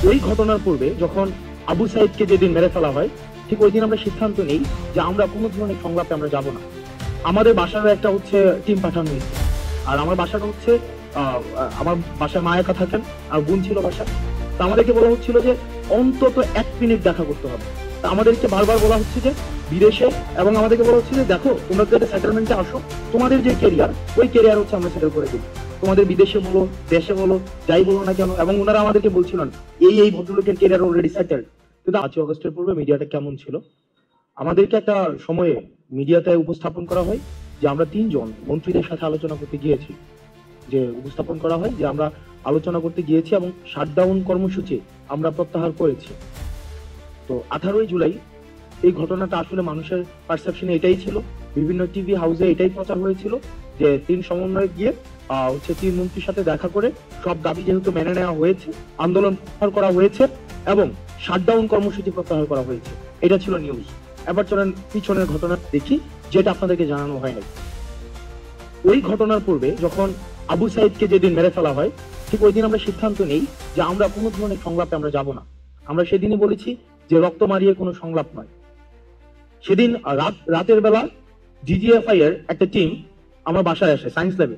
ওই ঘটনার পূর্বে যখন আবু সাইদকে যেদিন মেরে ফেলা হয়, ঠিক ওই দিন আমরা সিদ্ধান্ত নেই যে আমরা কোনো ধরনের সংলাপে আমরা যাব না। আমাদের বাসার একটা হচ্ছে টিম পাঠানো হয়েছে, আর আমার বাসাটা হচ্ছে আমার বাসায় মা একা থাকেন আর বোন ছিল বাসায়। তা আমাদেরকে বলা হচ্ছিল যে অন্তত 1 মিনিট দেখা করতে হবে। তা আমাদেরকে বারবার বলা হচ্ছে যে বিদেশে, এবং আমাদেরকে বলা হচ্ছে যে দেখো তোমরা যদি সেটেলমেন্টে আসো, তোমাদের যে কেরিয়ার ওই কেরিয়ার হচ্ছে আমরা সেটেল করে দিই, তোমাদের বিদেশে বলো দেশে বলো যাই বলো না কেন। এবং ওনারা আমাদেরকে বলছিলেন এই ভদ্রলোকের কেরিয়ার অলরেডি সেটেল। কিন্তু 5 আগস্টের পূর্বে মিডিয়াটা কেমন ছিল, আমাদেরকে একটা সময়ে মিডিয়াতে উপস্থাপন করা হয় যে আমরা 3 জন মন্ত্রীদের সাথে আলোচনা করতে গিয়েছি, যে উপস্থাপন করা হয় যে আমরা আলোচনা করতে গিয়েছি এবং শাটডাউন কর্মসূচি আমরা প্রত্যাহার করেছি। তো 18ই জুলাই এই ঘটনাটা আসলে মানুষের পারসেপশনে এটাই ছিল, বিভিন্ন টিভি হাউসে এটাই প্রচার হয়েছিল যে 3 সমন্বয়ক গিয়ে হচ্ছে 3 মন্ত্রীর সাথে দেখা করে সব দাবি যেহেতু মেনে নেওয়া হয়েছে, আন্দোলন প্রত্যাহার করা হয়েছে এবং শাটডাউন কর্মসূচি প্রত্যাহার করা হয়েছে, এটা ছিল নিউজ। এবার চলেন পিছনের ঘটনা দেখি, যেটা আপনাদেরকে জানানো হয় নাই। ওই ঘটনার পূর্বে যখন আবু সাইদকে যেদিন মেরে ফেলা হয়, ঠিক ওই দিন আমরা সিদ্ধান্ত নেই যে আমরা কোনো ধরনের সংলাপে আমরা যাব না। আমরা সেদিনই বলেছি যে রক্ত মারিয়ে কোনো সংলাপ নয়। সেদিন রাতের বেলা ডিজিএফআই এর একটা টিম আমার বাসায় আসে, সায়েন্স ল্যাবে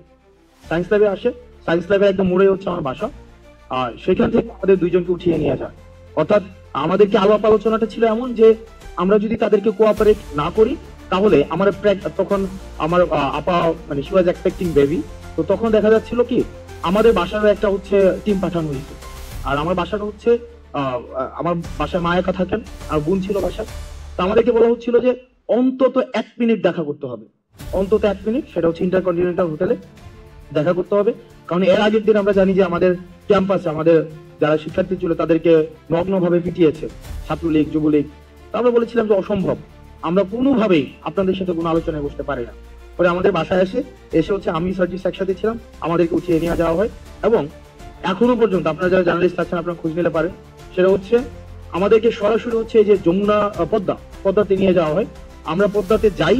আসে। সায়েন্স ল্যাবে একদম মোড়ে হচ্ছে আমার বাসা, আর সেখান থেকে আমাদের 2 জনকে উঠিয়ে নিয়ে যায়। অর্থাৎ আমাদেরকে আলাপ আলোচনাটা ছিল এমন যে আমরা যদি তাদেরকে কোঅপারেট না করি তাহলে আমার তখন আমার আপা মানে শি ওয়াজ এক্সপেক্টিং বেবি। তো তখন দেখা যাচ্ছিল কি আমাদের বাসার একটা হচ্ছে টিম পাঠানো হয়েছে, আর আমার বাসাটা হচ্ছে আমার বাসায় মা একা থাকেন আর বোন ছিল বাসায়। তো আমাদেরকে বলা হচ্ছিল যে অন্তত 1 মিনিট দেখা করতে হবে, অন্তত 1 মিনিট, সেটা হচ্ছে ইন্টারকন্টিনেন্টাল হোটেলে দেখা করতে হবে। কারণ এর আগের দিন আমরা জানি যে আমাদের ক্যাম্পাসে আমাদের যারা শিক্ষার্থী ছিল তাদেরকে নগ্নভাবে পিটিয়েছে ছাত্রলীগ যুবলীগ। তো আমরা বলেছিলাম যে অসম্ভব, আমরা কোনোভাবেই আপনাদের সাথে কোনো আলোচনায় বসতে পারি না। পরে আমাদের বাসায় এসে হচ্ছে আমি সার্জিস একসাথে ছিলাম, আমাদেরকে উঠিয়ে নিয়ে যাওয়া হয়। এবং এখনো পর্যন্ত আপনারা যারা জার্নালিস্ট আছেন আপনারা খোঁজ নিতে পারেন, সেটা হচ্ছে আমাদেরকে সরাসরি হচ্ছে এই যে যমুনা পদ্মাতে নিয়ে যাওয়া হয়। আমরা পদ্মাতে যাই,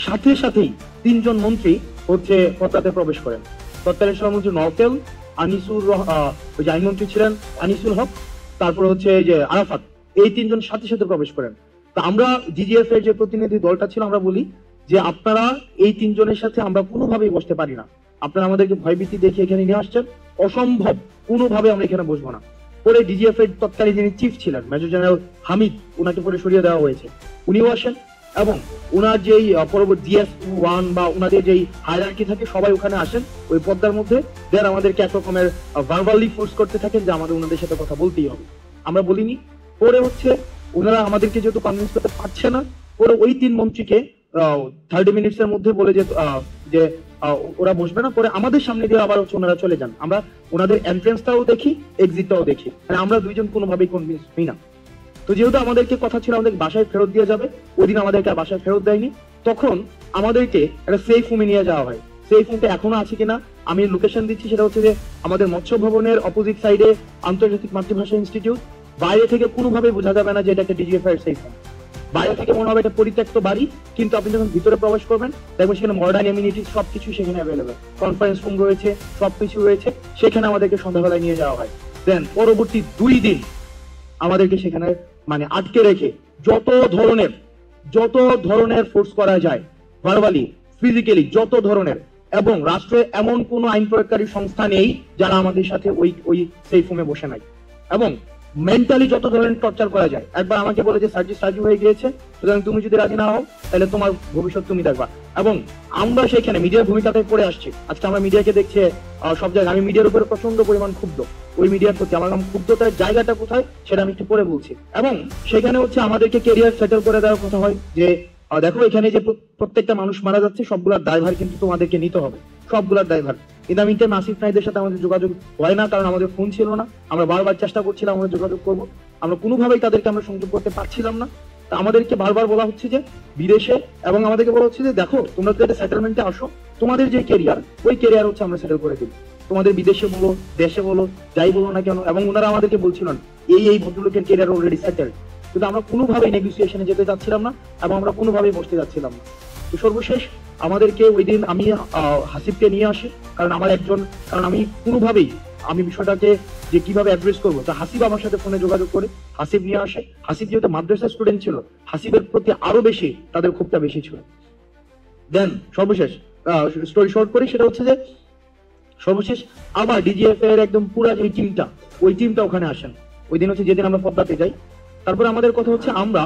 সাথে সাথেই 3 জন মন্ত্রী হচ্ছে পদ্মাতে প্রবেশ করেন। তৎকালীন সভামন্ত্রী নওফেল, ওই যে আইনমন্ত্রী ছিলেন আনিসুল হক, তারপরে হচ্ছে এই যে আরাফাত, এই 3 জন সাথে সাথে প্রবেশ করেন। তা আমরা ডিজিএফ এর যে প্রতিনিধি দলটা ছিল আমরা বলি যে আপনারা এই 3 জনের সাথে আমরা কোনোভাবেই বসতে পারি না, আপনারা আমাদেরকে ভয়ভীতি দেখে এখানে নিয়ে আসছেন, অসম্ভব, কোনোভাবে আমরা এখানে বসবো না। পরে ডিজিএফ এর তৎকালীন যিনি চিফ ছিলেন মেজর জেনারেল হামিদ, ওনাকে পরে সরিয়ে দেওয়া হয়েছে, উনিও আসেন। এবং ওনার যেই পরবর্তী জিএস1 বা ওনাদের যেই হায়ারার্কি থাকে সবাই ওখানে আসেন ওই পদ্মার মধ্যে। দেন আমাদেরকে এক রকমের ভার্বালি ফোর্স করতে থাকেন যে আমাদের ওনাদের সাথে কথা বলতেই হবে। আমরা বলিনি। পরে হচ্ছে ওনারা আমাদেরকে যেহেতু কনভিন্স করতে পারছে না, পরে ওই 3 মন্ত্রীকে 30 মিনিটসের মধ্যে বলে যে ওরা বসবে না। পরে আমাদের সামনে দিয়ে আবার হচ্ছে ওনারা চলে যান। আমরা ওনাদের এন্ট্রেন্সটাও দেখি, এক্সিটটাও দেখি, মানে আমরা 2 জন কোনোভাবেই কনভিন্স হই না। তো যেহেতু আমাদেরকে কথা ছিল আমাদের বাসায় ফেরত দিয়ে যাবে, ওই দিন আমাদেরকে বাসায় ফেরত দেয়নি। তখন আমাদেরকে একটা সেফ রুমে নিয়ে যাওয়া হয়। সেফ রুমটা এখনো আছে কিনা আমি লোকেশন দিচ্ছি, সেটা হচ্ছে যে আমাদের মৎস্য ভবনের অপোজিট সাইডে আন্তর্জাতিক মাতৃভাষা ইনস্টিটিউট। বাইরে থেকে কোনোভাবে বোঝা যাবে না যে এটা একটা ডিজিএফআই এর সেফ রুম। বাইরে থেকে মনে হবে এটা পরিত্যক্ত বাড়ি, কিন্তু আপনি যখন ভিতরে প্রবেশ করবেন দেখবেন সেখানে মডার্ন এমিনিটিস সবকিছু সেখানে অ্যাভেলেবেল, কনফারেন্স রুম রয়েছে, সবকিছু রয়েছে। সেখানে আমাদেরকে সন্ধ্যাবেলায় নিয়ে যাওয়া হয়। দেন পরবর্তী 2 দিন আমাদেরকে সেখানে মানে আটকে রেখে যত ধরনের ফোর্স করা যায়, ভার্বালি, ফিজিক্যালি, যত ধরনের। এবং রাষ্ট্রে এমন কোন আইন প্রয়োগকারী সংস্থা নেই যারা আমাদের সাথে ওই সেফ রুমে বসে নাই। এবং মেন্টালি যত ধরনের টর্চার করা যায়। একবার আমাকে বলে যে সার্জিস রাজি হয়ে গিয়েছে, সুতরাং তুমি যদি রাজি না হও তাহলে তোমার ভবিষ্যৎ তুমি দেখবা। এবং আমরা সেখানে মিডিয়ার ভূমিকাতে পড়ে আসছি। আজকে আমরা মিডিয়াকে দেখছি সব জায়গায়। আমি মিডিয়ার উপরে প্রচন্ড পরিমাণ ক্ষুব্ধ, ওই মিডিয়ার প্রতি আমার ক্ষুব্ধতার জায়গাটা কোথায় সেটা আমি একটু পরে বলছি। এবং সেখানে হচ্ছে আমাদেরকে কেরিয়ার সেটেল করে দেওয়ার কথা হয় যে দেখো এখানে যে প্রত্যেকটা মানুষ মারা যাচ্ছে সবগুলোর দায়ভার কিন্তু তোমাদেরকে নিতে হবে, সবগুলোর দায়ভার। কিন্তু আমি আসিফ নাইদের সাথে আমাদের যোগাযোগ হয় না, কারণ আমাদের ফোন ছিল না। আমরা বারবার চেষ্টা করছিলাম আমরা যোগাযোগ করব, আমরা কোনোভাবেই তাদেরকে আমরা সংযোগ করতে পারছিলাম না। তা আমাদেরকে বারবার বলা হচ্ছে যে বিদেশে, এবং আমাদেরকে বলা হচ্ছে যে দেখো তোমরা তো একটা সেটেলমেন্টে আসো, তোমাদের যে কেরিয়ার ওই কেরিয়ার হচ্ছে আমরা সেটেল করে দিব, তোমাদের বিদেশে বলো দেশে বলো যাই বলো না কেন। এবং ওনারা আমাদেরকে বলছিলেন এই ভদ্রলোকের কেরিয়ার অলরেডি সেটেল, কিন্তু আমরা কোনোভাবেই নেগোসিয়েশনে যেতে যাচ্ছিলাম না এবং আমরা কোনোভাবেই বসতে যাচ্ছিলাম না। তো সর্বশেষ আমাদেরকে ওই দিন আমি হাসিবকে নিয়ে আসি, কারণ আমি কোনোভাবেই আমি বিষয়টাকে যে কিভাবে অ্যাড্রেস করবো, তা হাসিব আমার সাথে ফোনে যোগাযোগ করে হাসিব নিয়ে আসে। হাসিব যেহেতু মাদ্রাসা স্টুডেন্ট ছিল, হাসিবের প্রতি আরো বেশি তাদের ক্ষোভটা বেশি ছিল। দেন সর্বশেষ স্টোরি শর্ট করি, সেটা হচ্ছে যে সর্বশেষ আবার ডিজিএফ এর একদম পুরা যে টিমটা, ওই টিমটা ওখানে আসেন। ওই দিন হচ্ছে যেদিন আমরা পদ্মাতে যাই। তারপরে আমাদের কথা হচ্ছে আমরা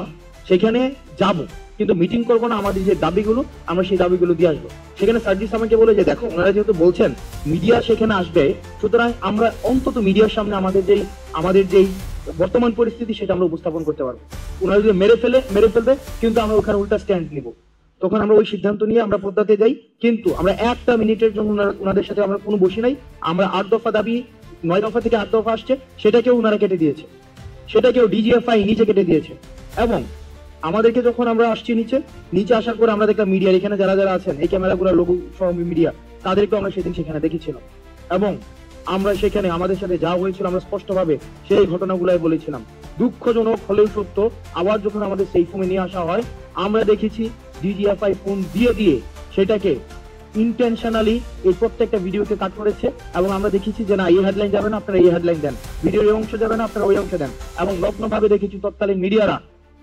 সেখানে যাব, কিন্তু মিটিং করবো না, আমাদের যে দাবিগুলো আমরা সেই দাবিগুলো দিয়ে আসবো। সেখানে সার্জিস আমাকে বলে যে দেখো, ওনারা যেহেতু বলছেন মিডিয়া সেখানে আসবে, সুতরাং আমরা অন্তত মিডিয়ার সামনে আমাদের যেই বর্তমান পরিস্থিতি সেটা আমরা উপস্থাপন করতে পারবো। ওনারা যদি মেরে ফেলবে, কিন্তু আমরা ওখানে উল্টা স্ট্যান্ড নিব। তখন আমরা ওই সিদ্ধান্ত নিয়ে আমরা পদ্মাতে যাই, কিন্তু আমরা একটা মিনিটের জন্য ওনাদের সাথে আমরা কোনো বসি নাই। আমরা 8 দফা দাবি, 9 দফা থেকে 8 দফা আসছে, সেটাকেও ওনারা কেটে দিয়েছে, সেটাকেও ডিজিএফআই নিচে কেটে দিয়েছে। এবং আমাদেরকে যখন আমরা আসছি নিচে আসার পর আমরা দেখলাম মিডিয়ার এখানে যারা যারা আছেন, এই ক্যামেরাগুলো লোগো সহ মিডিয়া, তাদেরকে আমরা সেদিন সেখানে দেখেছিলাম। এবং আমরা সেখানে আমাদের সাথে যা হয়েছিল আমরা স্পষ্টভাবে সেই ঘটনাগুলাই বলেছিলাম। দুঃখজনক হলেও সত্য, আবার যখন আমাদের সেই ফোনে নিয়ে আসা হয়, আমরা দেখেছি ডিজিএফআই ফোন দিয়ে সেটাকে ইন্টেনশনালি এই প্রত্যেকটা ভিডিওকে কাট করেছে। এবং আমরা দেখেছি যে না, এই হেডলাইন যাবে না, আপনারা এই হেডলাইন দেন, ভিডিওর এই অংশ যাবে না, আপনারা ওই অংশ দেন। এবং নগ্নভাবে দেখেছি তৎকালীন মিডিয়ারা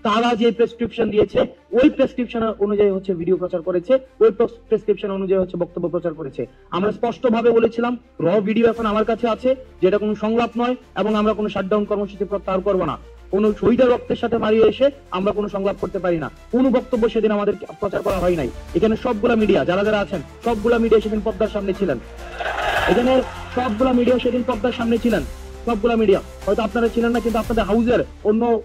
তারা যে প্রেসক্রিপশন দিয়েছে ওই প্রেসক্রিপশন অনুযায়ী হচ্ছে ভিডিও প্রচার করেছে, ওই প্রেসক্রিপশন অনুযায়ী হচ্ছে বক্তব্য প্রচার করেছে। আমরা স্পষ্টভাবে বলেছিলাম র ভিডিও এখন আমার কাছে আছে, যেটা কোনো সংলাপ নয়, এবং আমরা কোনো শাটডাউন কর্মসূচি প্রত্যাহার করবো না। কোনো শহীদের রক্তের সাথে মারিয়ে এসে আমরা কোনো সংলাপ করতে পারি না। কোনো বক্তব্য সেদিন আমাদের প্রচার করা হয় নাই। এখানে সবগুলা মিডিয়া যারা যারা আছেন, সবগুলা মিডিয়া সেদিন পর্দার সামনে ছিলেন। এখানে সবগুলা মিডিয়া সেদিন পর্দার সামনে ছিলেন, সবগুলা মিডিয়া। হয়তো আপনারা ছিলেন না, কিন্তু আপনাদের হাউজের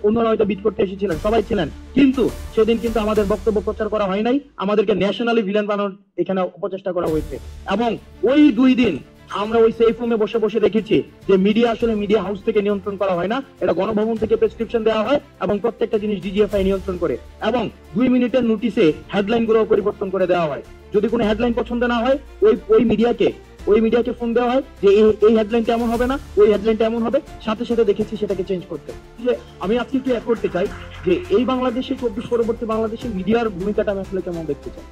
অন্যরা হয়তো বিট করতে এসেছিলেন, সবাই ছিলেন। কিন্তু সেদিন কিন্তু আমাদের বক্তব্য প্রচার করা হয় নাই, আমাদেরকে ন্যাশনালি ভিলেন বানানোর এখানে অপচেষ্টা করা হয়েছে। এবং ওই 2 দিন আমরা ওই সেফ রুমে বসে দেখেছি যে মিডিয়া আসলে মিডিয়া হাউস থেকে নিয়ন্ত্রণ করা হয় না, এটা গণভবন থেকে প্রেসক্রিপশন দেওয়া হয় এবং প্রত্যেকটা জিনিস ডিজিএফআই নিয়ন্ত্রণ করে। এবং 2 মিনিটের নোটিশে হেডলাইন গুলো পরিবর্তন করে দেওয়া হয়। যদি কোনো হেডলাইন পছন্দ না হয়, ওই মিডিয়াকে ফোন দেওয়া হয় যে এই হেডলাইনটা এমন হবে না, ওই হেডলাইনটা এমন হবে, সাথে সাথে দেখেছি সেটাকে চেঞ্জ করতে। যে আমি আজকে একটু অ্যাড করতে চাই যে এই বাংলাদেশে 24 পরবর্তী বাংলাদেশে মিডিয়ার ভূমিকাটা আমি আসলে কেমন দেখতে চাই।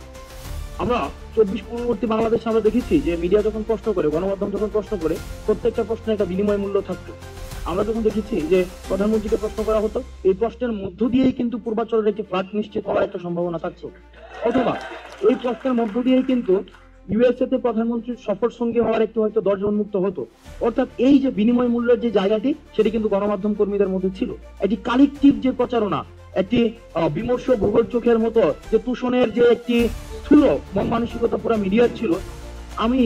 আমরা 24 পরবর্তী বাংলাদেশে আমরা দেখেছি যে মিডিয়া যখন প্রশ্ন করে, গণমাধ্যম যখন প্রশ্ন করে, প্রত্যেকটা প্রশ্নের একটা বিনিময় মূল্য থাকতো। আমরা যখন দেখেছি যে প্রধানমন্ত্রীকে প্রশ্ন করা হতো, এই প্রশ্নের মধ্য দিয়েই কিন্তু পূর্বাচলের একটি ফ্লাড নিশ্চিত হওয়ার একটা সম্ভাবনা থাকতো, অথবা এই প্রশ্নের মধ্য দিয়েই কিন্তু ইউএসএ তে প্রধানমন্ত্রীর সফর সঙ্গী হওয়ার একটু হয়তো দরজা উন্মুক্ত হতো। অর্থাৎ এই যে বিনিময় মূল্যের যে জায়গাটি, সেটি কিন্তু গণমাধ্যম কর্মীদের মধ্যে ছিল। এটি কালেকটিভ যে প্রচারণা, একটি বিমর্ষ ভূগোল চোখের মতো যে তুষণের যে একটি স্থূল মন মানসিকতা পুরো মিডিয়ার ছিল। আমি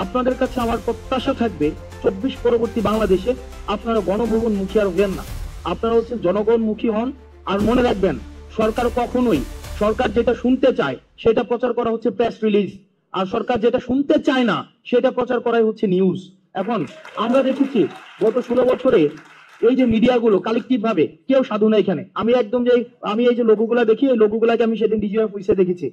আপনাদের কাছে আমার প্রত্যাশা থাকবে 24 পরবর্তী বাংলাদেশে আপনারা গণভবন মুখী আর হবেন না, আপনারা হচ্ছে জনগণ মুখী হন। আর মনে রাখবেন, সরকার যেটা শুনতে চায় সেটা প্রচার করা হচ্ছে প্রেস রিলিজ, আর সরকার যেটা শুনতে চায় না সেটা প্রচার করাই হচ্ছে নিউজ। এখন আমরা দেখেছি গত 16 বছরে এই যে মিডিয়াগুলো কালেকটিভ ভাবে কেউ সাধু না এখানে। আমি এই যে লোগোগুলা দেখি, এই লোগোগুলাকে আমি সেদিন ডিজিএফ অফিসে দেখেছি।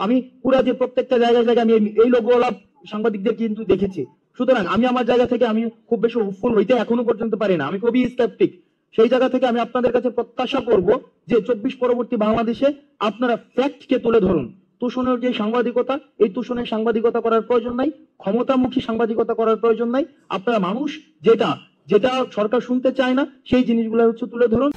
আমি পুরা যে প্রত্যেকটা জায়গায় আমি এই লোগোওয়ালা সাংবাদিকদের কিন্তু দেখেছি। সুতরাং আমি আমার জায়গা থেকে আমি খুব বেশি হোপফুল হইতে এখনো পর্যন্ত পারি না, আমি খুবই স্কেপটিক। সেই জায়গা থেকে আমি আপনাদের কাছে প্রত্যাশা করব যে 24 পরবর্তী বাংলাদেশে আপনারা ফ্যাক্টকে তুলে ধরুন। তুষণের যে সাংবাদিকতা, এই তুষণের সাংবাদিকতা করার প্রয়োজন নাই, ক্ষমতামুখী সাংবাদিকতা করার প্রয়োজন নাই। আপনারা মানুষ যেটা সরকার শুনতে চায় না সেই জিনিসগুলো হচ্ছে তুলে ধরুন।